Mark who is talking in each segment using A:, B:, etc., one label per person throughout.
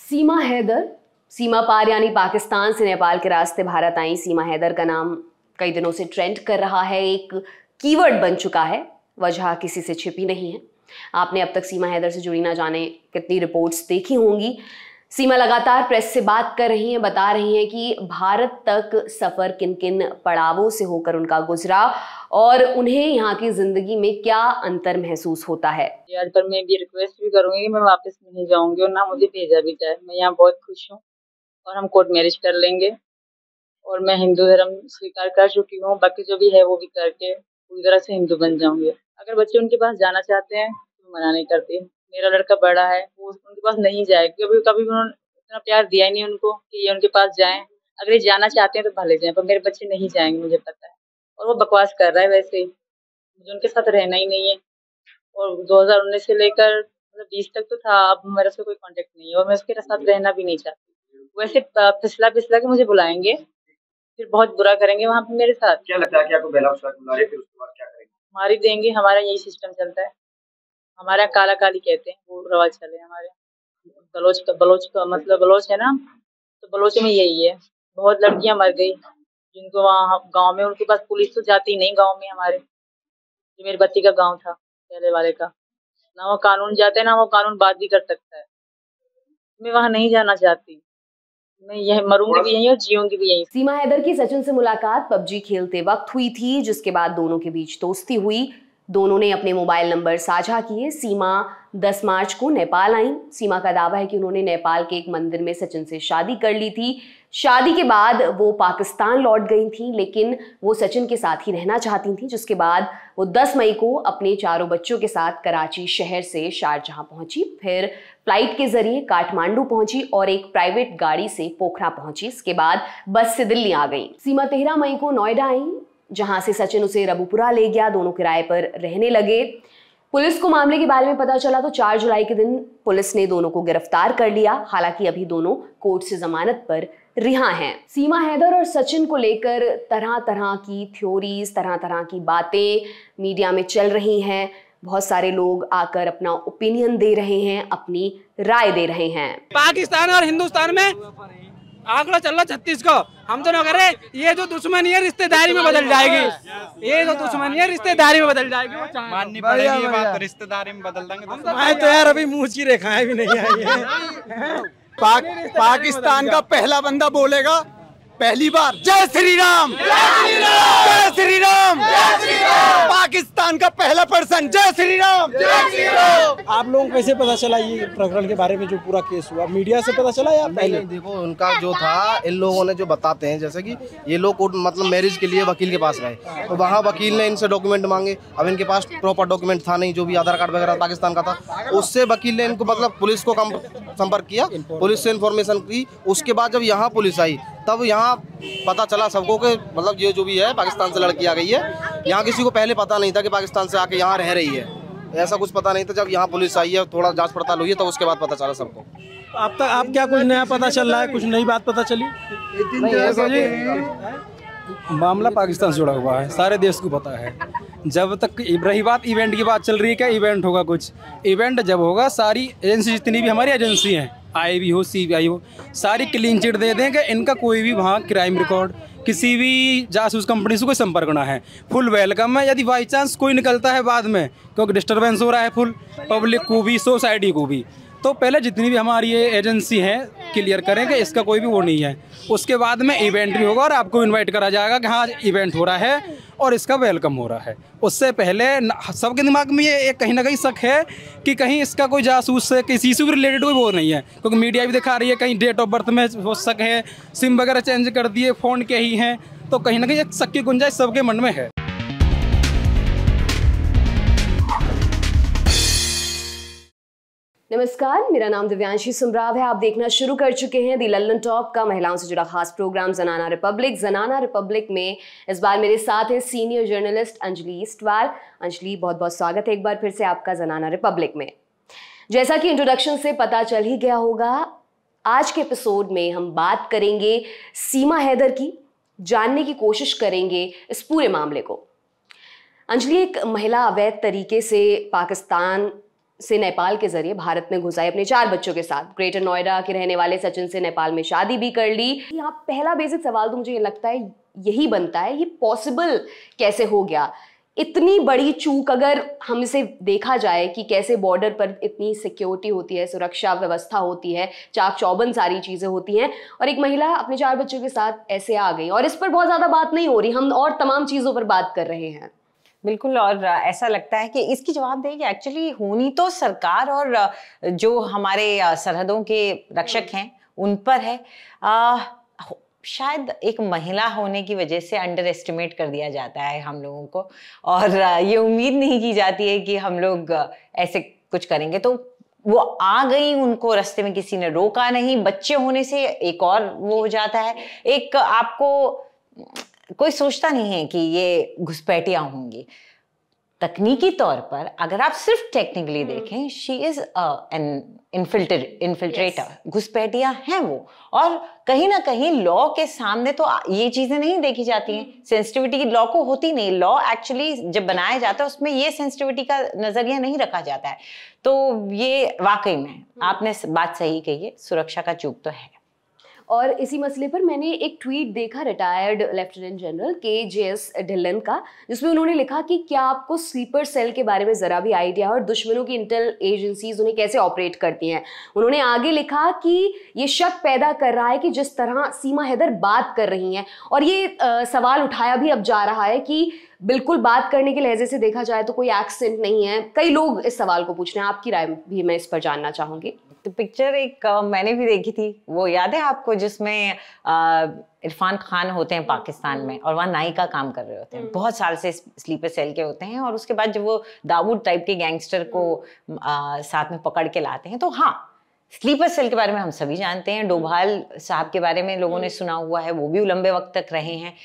A: सीमा हैदर, सीमा पार यानी पाकिस्तान से नेपाल के रास्ते भारत आई सीमा हैदर का नाम कई दिनों से ट्रेंड कर रहा है, एक कीवर्ड बन चुका है। वजह किसी से छिपी नहीं है। आपने अब तक सीमा हैदर से जुड़ी ना जाने कितनी रिपोर्ट्स देखी होंगी। सीमा लगातार प्रेस से बात कर रही हैं, बता रही हैं कि भारत तक सफ़र किन किन पड़ावों से होकर उनका गुजरा और उन्हें यहाँ की ज़िंदगी में क्या अंतर महसूस होता है।
B: यार पर मैं भी रिक्वेस्ट भी करूंगी कि मैं वापस नहीं जाऊंगी और ना मुझे भेजा भी जाए। मैं यहाँ बहुत खुश हूँ और हम कोर्ट मैरिज कर लेंगे और मैं हिंदू धर्म स्वीकार कर चुकी हूँ। बाकी जो भी है वो भी करके पूरी तरह से हिंदू बन जाऊंगी। अगर बच्चे उनके पास जाना चाहते हैं तो मना नहीं करती। मेरा लड़का बड़ा है, वो उनके पास नहीं जाए, कभी कभी उन्होंने इतना प्यार दिया ही नहीं उनको कि ये उनके पास जाएं। अगर ये जाना चाहते हैं तो भले जाएं, पर मेरे बच्चे नहीं जाएंगे, मुझे पता है। और वो बकवास कर रहा है, वैसे ही मुझे उनके साथ रहना ही नहीं है। और 2019 से लेकर 20 तक तो था, अब मेरे से कोई कांटेक्ट नहीं है और मैं उसके साथ रहना भी नहीं चाहती। वैसे फिसला फिसला के मुझे बुलाएंगे, फिर बहुत बुरा करेंगे वहाँ पे मेरे साथ।
C: क्या लगता है कि आपको बेला बुला रहे, फिर उसके बाद क्या करेंगे?
B: मार ही देंगे। हमारा यही सिस्टम चलता है, हमारा काला काली कहते हैं, वो रवाज चले हमारे। बलोच का मतलब बलोच है ना, तो बलोच में यही है। बहुत लड़कियां मर गई जिनको वहाँ गाँव में, उनके पास पुलिस तो जाती नहीं गाँव में हमारे। जो मेरे बच्ची का गाँव था पहले वाले का, ना वो कानून जाते ना वो कानून बात भी कर सकता है। मैं वहाँ नहीं जाना चाहती, मैं यह मरूंगी भी यहीं और जीऊंगी भी यहीं।
A: सीमा हैदर की सचिन से मुलाकात पबजी खेलते वक्त हुई थी, जिसके बाद दोनों के बीच दोस्ती हुई। दोनों ने अपने मोबाइल नंबर साझा किए। सीमा 10 मार्च को नेपाल आई। सीमा का दावा है कि उन्होंने नेपाल के एक मंदिर में सचिन से शादी कर ली थी। शादी के बाद वो पाकिस्तान लौट गई थी, लेकिन वो सचिन के साथ ही रहना चाहती थी, जिसके बाद वो 10 मई को अपने चारों बच्चों के साथ कराची शहर से शारजहां पहुंची, फिर फ्लाइट के जरिए काठमांडू पहुंची और एक प्राइवेट गाड़ी से पोखरा पहुंची। इसके बाद बस से दिल्ली आ गई। सीमा 13 मई को नोएडा आई, जहां से सचिन उसे रबुपुरा ले गया। दोनों किराए पर रहने लगे। पुलिस को मामले के बारे में पता चला तो 4 जुलाई के दिन पुलिस ने दोनों को गिरफ्तार कर लिया। हालांकि अभी दोनों कोर्ट से जमानत पर रिहा हैं। सीमा हैदर और सचिन को लेकर तरह तरह की थ्योरीज, तरह तरह की बातें मीडिया में चल रही हैं। बहुत सारे लोग आकर अपना ओपिनियन दे रहे हैं, अपनी राय दे रहे हैं।
D: पाकिस्तान और हिंदुस्तान में आंकड़ा चल रहा 36 को। हम तो ना कह रहे ये जो दुश्मनी है रिश्तेदारी में बदल जाएगी। ये जो दुश्मनी है रिश्तेदारी में बदल जाएगी। वो माननी पड़ेगी ये बात, तो रिश्तेदारी में बदल देंगे। मैं तो यार अभी मुंह की रेखाएं भी नहीं आई है। पाकिस्तान का पहला बंदा बोलेगा पहली बार जय श्री राम, जय श्री राम, पाकिस्तान का पहला पर्सन जय श्री राम, जय श्री राम। आप लोगों को कैसे पता चला ये प्रकरण के बारे में, जो पूरा केस हुआ? मीडिया से पता चला या पहले?
E: देखो उनका जो था, इन लोगों ने जो बताते हैं, जैसे कि ये लोग मतलब मैरिज के लिए वकील के पास गए तो वहाँ वकील ने इनसे डॉक्यूमेंट मांगे। अब इनके पास प्रॉपर डॉक्यूमेंट था नहीं, जो भी आधार कार्ड वगैरह पाकिस्तान का था, उससे वकील ने इनको मतलब पुलिस को संपर्क किया, पुलिस से इन्फॉर्मेशन की। उसके बाद जब यहाँ पुलिस आई तब यहाँ पता चला सबको कि मतलब ये जो भी है पाकिस्तान से लड़की आ गई है। यहाँ किसी को पहले पता नहीं था कि पाकिस्तान से आके यहाँ रह रही है, ऐसा कुछ पता नहीं था। जब यहाँ पुलिस आई है, थोड़ा जांच पड़ताल हुई है, तो उसके बाद पता चला सबको।
D: अब तक आप क्या कुछ नया पता चल रहा है? कुछ नई बात पता चली? मामला पाकिस्तान से जुड़ा हुआ है, सारे देश को पता है। जब तक रही बात इवेंट की बात चल रही है, क्या इवेंट होगा? कुछ इवेंट जब होगा, सारी एजेंसी जितनी भी हमारी एजेंसी हैं, IB हो CBI हो, सारी क्लीन चिट दे दें कि इनका कोई भी वहाँ क्राइम रिकॉर्ड, किसी भी जासूस कंपनी से कोई संपर्क ना है। फुल वेलकम है। यदि बाई चांस कोई निकलता है बाद में, क्योंकि डिस्टर्बेंस हो रहा है फुल पब्लिक को भी, सोसाइटी को भी, तो पहले जितनी भी हमारी ये एजेंसी है क्लियर करें कि इसका कोई भी वो नहीं है। उसके बाद में इवेंट भी होगा और आपको इनवाइट करा जाएगा कि हाँ इवेंट हो रहा है और इसका वेलकम हो रहा है। उससे पहले सबके दिमाग में ये कहीं ना कहीं शक है कि कहीं इसका कोई जासूस से किसी से भी रिलेटेड कोई वो नहीं है, क्योंकि मीडिया भी दिखा रही है कहीं डेट ऑफ बर्थ में वो शक है, सिम वगैरह चेंज कर दिए, फ़ोन के ही हैं, तो कहीं ना कहीं एक शक की गुंजाइश सबके मन में है।
A: नमस्कार, मेरा नाम दिव्यांशी सुमराव है। आप देखना शुरू कर चुके हैं दी लल्लन टॉप का महिलाओं से जुड़ा खास प्रोग्राम ज़नाना रिपब्लिक। ज़नाना रिपब्लिक में इस बार मेरे साथ है सीनियर जर्नलिस्ट अंजलि ईस्टवाल। अंजलि, बहुत बहुत स्वागत है एक बार फिर से आपका ज़नाना रिपब्लिक में। जैसा कि इंट्रोडक्शन से पता चल ही गया होगा, आज के एपिसोड में हम बात करेंगे सीमा हैदर की, जानने की कोशिश करेंगे इस पूरे मामले को। अंजलि, एक महिला अवैध तरीके से पाकिस्तान से नेपाल के जरिए भारत में घुस आई अपने 4 बच्चों के साथ। ग्रेटर नोएडा के रहने वाले सचिन से नेपाल में शादी भी कर ली। यहाँ पहला बेसिक सवाल तो मुझे ये लगता है यही बनता है, ये पॉसिबल कैसे हो गया? इतनी बड़ी चूक अगर हम इसे देखा जाए कि कैसे बॉर्डर पर इतनी सिक्योरिटी होती है, सुरक्षा व्यवस्था होती है, चाक चौबंद सारी चीज़ें होती हैं, और एक महिला अपने 4 बच्चों के साथ ऐसे आ गई, और इस पर बहुत ज़्यादा बात नहीं हो रही, हम और तमाम चीज़ों पर बात कर रहे हैं।
F: बिल्कुल, और ऐसा लगता है कि इसकी जवाबदेही एक्चुअली होनी तो सरकार और जो हमारे सरहदों के रक्षक हैं उन पर है। शायद एक महिला होने की वजह से अंडर एस्टिमेट कर दिया जाता है हम लोगों को, और ये उम्मीद नहीं की जाती है कि हम लोग ऐसे कुछ करेंगे। तो वो आ गई, उनको रास्ते में किसी ने रोका नहीं। बच्चे होने से एक और वो हो जाता है, एक आपको कोई सोचता नहीं है कि ये घुसपैठियां होंगी। तकनीकी तौर पर अगर आप सिर्फ टेक्निकली देखें, शी इज एन इन्फिल्ट्रेटर, घुसपैठियां हैं वो। और कहीं ना कहीं लॉ के सामने तो ये चीजें नहीं देखी जाती हैं। सेंसिटिविटी लॉ को होती नहीं। लॉ एक्चुअली जब बनाया जाता है उसमें ये सेंसिटिविटी का नजरिया नहीं रखा जाता है। तो ये वाकई में आपने बात सही कही है, सुरक्षा का चूक तो है।
A: और इसी मसले पर मैंने एक ट्वीट देखा retired lieutenant general KJS Dhillon का, जिसमें उन्होंने लिखा कि क्या आपको स्लीपर सेल के बारे में ज़रा भी आइडिया है और दुश्मनों की इंटेल एजेंसीज उन्हें कैसे ऑपरेट करती हैं। उन्होंने आगे लिखा कि ये शक पैदा कर रहा है कि जिस तरह सीमा हैदर बात कर रही हैं, और ये सवाल उठाया भी अब जा रहा है कि बिल्कुल बात करने के लहजे से देखा जाए तो कोई एक्सेंट नहीं है। कई लोग इस सवाल को पूछ रहे हैं, आपकी राय भी मैं इस पर जानना चाहूँगी।
F: तो पिक्चर एक मैंने भी देखी थी, वो याद है आपको, जिसमें इरफान खान होते हैं पाकिस्तान में और वहाँ नाई का काम कर रहे होते हैं, बहुत साल से स्लीपर सेल के होते हैं, और उसके बाद जब वो दाऊद टाइप के गैंगस्टर को साथ में पकड़ के लाते हैं। तो हाँ, स्लीपर सेल के बारे में हम सभी जानते हैं। डोभाल साहब के बारे में लोगों ने सुना हुआ है, वो भी लंबे वक्त तक रहे हैं।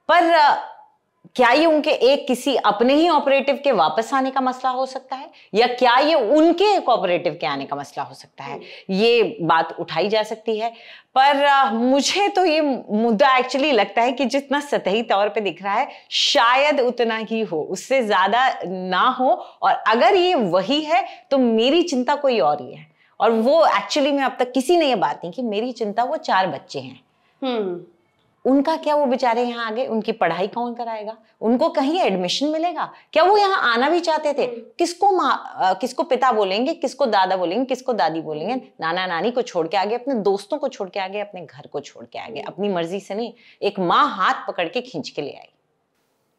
F: पर क्या ये उनके एक किसी अपने ही ऑपरेटिव के वापस आने का मसला हो सकता है, या क्या ये उनके एक ऑपरेटिव के आने का मसला हो सकता है? ये बात उठाई जा सकती है। पर मुझे तो ये मुद्दा एक्चुअली लगता है कि जितना सतही तौर पे दिख रहा है शायद उतना ही हो, उससे ज्यादा ना हो। और अगर ये वही है तो मेरी चिंता कोई और ही है। और वो एक्चुअली में अब तक किसी ने ये बात नहीं की। मेरी चिंता वो 4 बच्चे हैं, उनका क्या, वो बेचारे यहाँ आ गए, उनकी पढ़ाई कौन कराएगा? उनको कहीं एडमिशन मिलेगा? क्या वो यहाँ आना भी चाहते थे? किसको पिता बोलेंगे, किसको दादा बोलेंगे, किसको दादी बोलेंगे? नाना नानी को छोड़ के आ गए, अपने दोस्तों को छोड़ के आ गए, अपने घर को छोड़ के आ गए, अपनी मर्जी से नहीं, एक माँ हाथ पकड़ के खींच के ले आई।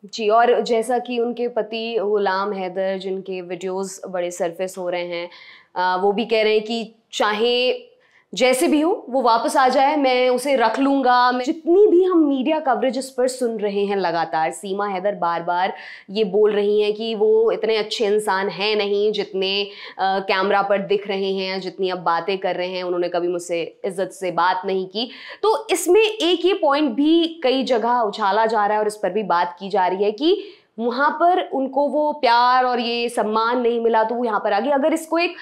A: जी, और जैसा कि उनके पति गुलाम हैदर, जिनके वीडियोस बड़े सरफेस हो रहे हैं, वो भी कह रहे हैं कि चाहे जैसे भी हो वो वापस आ जाए, मैं उसे रख लूंगा। जितनी भी हम मीडिया कवरेज इस पर सुन रहे हैं लगातार, सीमा हैदर बार बार ये बोल रही हैं कि वो इतने अच्छे इंसान हैं नहीं जितने कैमरा पर दिख रहे हैं, जितनी अब बातें कर रहे हैं। उन्होंने कभी मुझसे इज्जत से बात नहीं की। तो इसमें एक ये पॉइंट भी कई जगह उछाला जा रहा है और इस पर भी बात की जा रही है कि वहाँ पर उनको वो प्यार और ये सम्मान नहीं मिला तो वो यहाँ पर आ गई। अगर इसको एक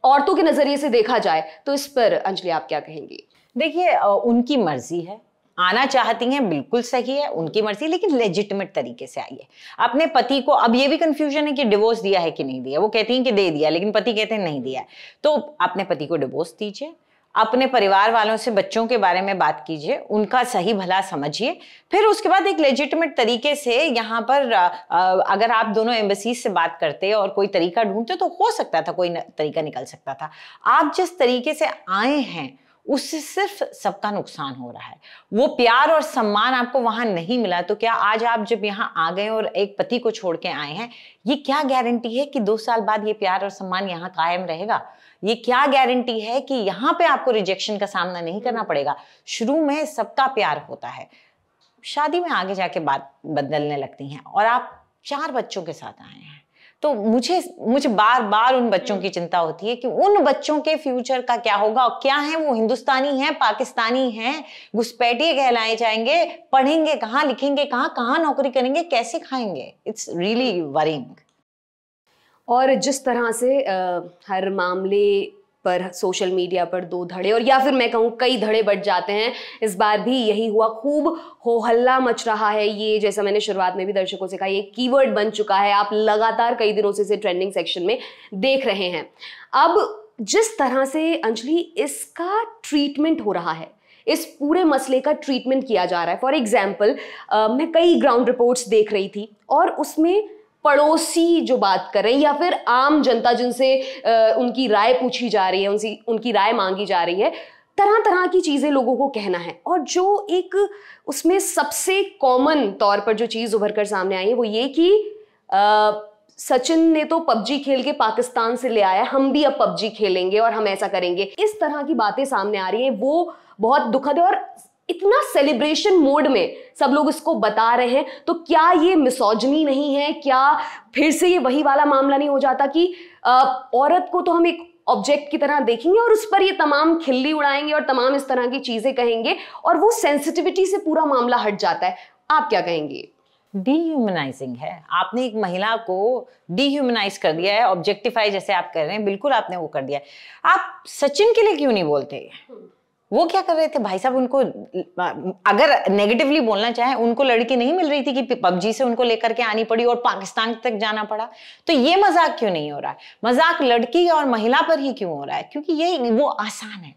A: औरतों के नजरिए से देखा जाए तो इस पर अंजलि आप क्या कहेंगी?
F: देखिए, उनकी मर्जी है, आना चाहती हैं, बिल्कुल सही है, उनकी मर्जी, लेकिन लेजिटिमेट तरीके से आई है। अपने पति को, अब ये भी कंफ्यूजन है कि डिवोर्स दिया है कि नहीं दिया। वो कहती हैं कि दे दिया, लेकिन पति कहते हैं नहीं दिया। तो अपने पति को डिवोर्स दीजिए, अपने परिवार वालों से बच्चों के बारे में बात कीजिए, उनका सही भला समझिए, फिर उसके बाद एक लेजिटिमेट तरीके से यहाँ पर अगर आप दोनों एम्बेसी से बात करते और कोई तरीका ढूंढते तो हो सकता था, कोई तरीका निकल सकता था। आप जिस तरीके से आए हैं उससे सिर्फ सबका नुकसान हो रहा है। वो प्यार और सम्मान आपको वहां नहीं मिला, तो क्या आज आप जब यहाँ आ गए और एक पति को छोड़ के आए हैं, ये क्या गारंटी है कि 2 साल बाद ये प्यार और सम्मान यहाँ कायम रहेगा? ये क्या गारंटी है कि यहाँ पे आपको रिजेक्शन का सामना नहीं करना पड़ेगा? शुरू में सबका प्यार होता है, शादी में आगे जाके बात बदलने लगती हैं। और आप 4 बच्चों के साथ आए हैं, तो मुझे बार बार उन बच्चों की चिंता होती है कि उन बच्चों के फ्यूचर का क्या होगा। और क्या है वो, हिंदुस्तानी हैं, पाकिस्तानी हैं, घुसपैठिए कहलाए जाएंगे, पढ़ेंगे कहाँ, लिखेंगे कहाँ नौकरी करेंगे, कैसे खाएंगे? It's really worrying.
A: और जिस तरह से हर मामले पर सोशल मीडिया पर दो धड़े, और या फिर मैं कहूँ कई धड़े बढ़ जाते हैं। इस बार भी यही हुआ, खूब हो हल्ला मच रहा है। ये जैसा मैंने शुरुआत में भी दर्शकों से कहा, ये कीवर्ड बन चुका है, आप लगातार कई दिनों से इसे ट्रेंडिंग सेक्शन में देख रहे हैं। अब जिस तरह से अंजलि इसका ट्रीटमेंट हो रहा है, इस पूरे मसले का ट्रीटमेंट किया जा रहा है, फॉर एग्जाम्पल मैं कई ग्राउंड रिपोर्ट्स देख रही थी और उसमें पड़ोसी जो बात कर रहे हैं या फिर आम जनता जिनसे उनकी राय पूछी जा रही है, उनकी राय मांगी जा रही है, तरह तरह की चीज़ें लोगों को कहना है। और जो एक उसमें सबसे कॉमन तौर पर जो चीज़ उभर कर सामने आई है वो ये कि सचिन ने तो पबजी खेल के पाकिस्तान से ले आया, हम भी अब पबजी खेलेंगे और हम ऐसा करेंगे। इस तरह की बातें सामने आ रही हैं, वो बहुत दुखद है। और इतना सेलिब्रेशन मोड में सब लोग इसको बता रहे हैं, तो क्या ये मिसोजिनी नहीं है? क्या फिर से ये वही वाला मामला नहीं हो जाता कि औरत को तो हम एक ऑब्जेक्ट की तरह देखेंगे और उस पर ये तमाम खिल्ली उड़ाएंगे और तमाम इस तरह की चीजें कहेंगे और वो सेंसिटिविटी से पूरा मामला हट जाता है। आप क्या कहेंगे?
F: डीह्यूमनाइजिंग है। आपने एक महिला को डीह्यूमनाइज कर दिया है, ऑब्जेक्टिफाई जैसे आप कर रहे हैं, बिल्कुल आपने वो कर दिया है। आप सचिन के लिए क्यों नहीं बोलते? वो क्या कर रहे थे भाई साहब? उनको अगर नेगेटिवली बोलना चाहे, उनको लड़की नहीं मिल रही थी कि पबजी से उनको लेकर के आनी पड़ी और पाकिस्तान तक जाना पड़ा। तो ये मजाक क्यों नहीं हो रहा है? मजाक लड़की और महिला पर ही क्यों हो रहा है? क्योंकि ये वो आसान है।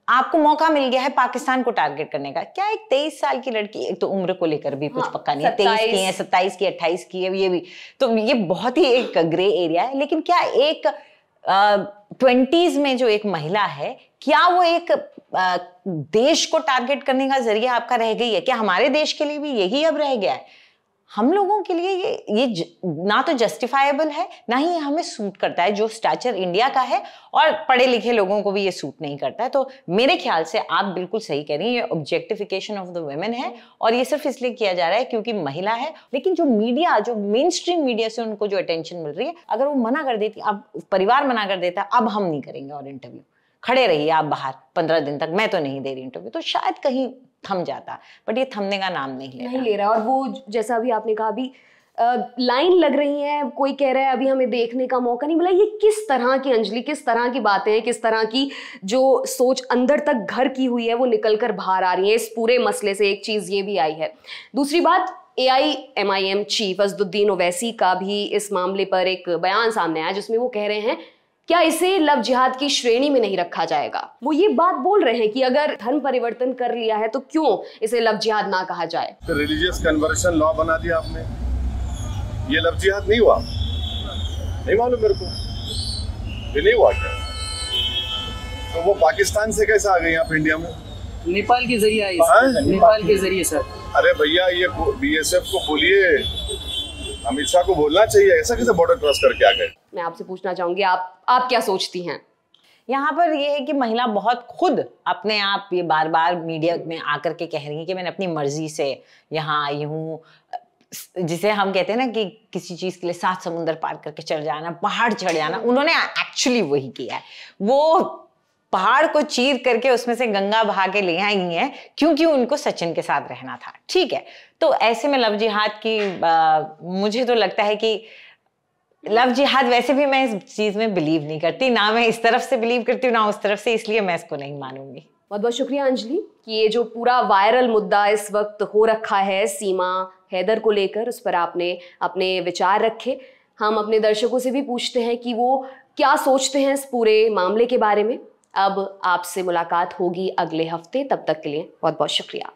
F: आपको मौका मिल गया है पाकिस्तान को टारगेट करने का। क्या एक 23 साल की लड़की, एक तो उम्र को लेकर भी कुछ पक्का नहीं है, 23 की है, 27 की, 28 की है, ये भी, तो ये बहुत ही एक ग्रे एरिया है। लेकिन क्या एक 20s में जो एक महिला है, क्या वो एक देश को टारगेट करने का जरिया आपका रह गई है? क्या हमारे देश के लिए भी यही अब रह गया है? हम लोगों के लिए ये ना तो जस्टिफाइबल है, ना ही हमें सूट करता है, जो स्टैचर इंडिया का है, और पढ़े लिखे लोगों को भी ये सूट नहीं करता है। तो मेरे ख्याल से आप बिल्कुल सही कह रही हैं, ये ऑब्जेक्टिफिकेशन ऑफ द वुमेन है और ये सिर्फ इसलिए किया जा रहा है क्योंकि महिला है। लेकिन जो मीडिया, जो मेन स्ट्रीम मीडिया से उनको जो अटेंशन मिल रही है, अगर वो मना कर देती, अब परिवार मना कर देता, अब हम नहीं करेंगे और इंटरव्यू, खड़े रहिए आप बाहर 15 दिन तक, मैं तो नहीं दे रही इंटरव्यू, तो शायद कहीं थम जाता। बट ये थमने का नाम नहीं ले रहा।
A: और वो जैसा अभी आपने कहा, अभी लाइन लग रही है, कोई कह रहा है अभी हमें देखने का मौका नहीं मिला। ये किस तरह की, अंजलि, किस तरह की बातें हैं, किस तरह की जो सोच अंदर तक घर की हुई है वो निकल कर बाहर आ रही है इस पूरे मसले से। एक चीज ये भी आई है। दूसरी बात, AIMIM चीफ असदुद्दीन ओवैसी का भी इस मामले पर एक बयान सामने आया जिसमें वो कह रहे हैं क्या इसे लव जिहाद की श्रेणी में नहीं रखा जाएगा। वो ये बात बोल रहे हैं कि अगर धर्म परिवर्तन कर लिया है तो क्यों इसे लव जिहाद ना कहा जाए।
G: तो रिलीजियस कन्वर्शन लॉ बना दिया आपने, ये लव जिहाद नहीं हुआ? नहीं मालूम मेरे को, ये नहीं हुआ क्या? तो वो पाकिस्तान से कैसे आ गई आप इंडिया में?
D: नेपाल के जरिए आई, नेपाल के जरिए सर।
G: अरे भैया, ये BSF को बोलिए, अमित शाह को बोलना चाहिए, ऐसा कैसे बॉर्डर क्रॉस करके आ गए?
A: मैं आपसे पूछना चाहूंगी, आप क्या सोचती हैं?
F: यहाँ पर ये है कि महिला बहुत खुद अपने आप ये बार बार मीडिया में आकर के कह रही है कि मैंने अपनी मर्जी से यहाँ आई हूँ, जिसे हम कहते हैं ना कि किसी चीज के लिए 7 समुंदर पार करके चढ़ जाना, पहाड़ चढ़ जाना, उन्होंने एक्चुअली वही किया है। वो पहाड़ को चीर करके उसमें से गंगा बहा के ले आई हैं क्योंकि उनको सचिन के साथ रहना था। ठीक है, तो ऐसे में लव जिहाद की मुझे तो लगता है कि लव जिहाद, वैसे भी मैं इस चीज में बिलीव नहीं करती, ना मैं इस तरफ से बिलीव करती हूँ ना उस तरफ से, इसलिए मैं इसको नहीं मानूंगी।
A: बहुत बहुत शुक्रिया अंजलि कि ये जो पूरा वायरल मुद्दा इस वक्त हो रखा है सीमा हैदर को लेकर, उस पर आपने अपने विचार रखे। हम अपने दर्शकों से भी पूछते हैं कि वो क्या सोचते हैं इस पूरे मामले के बारे में। अब आपसे मुलाकात होगी अगले हफ्ते, तब तक के लिए बहुत बहुत शुक्रिया।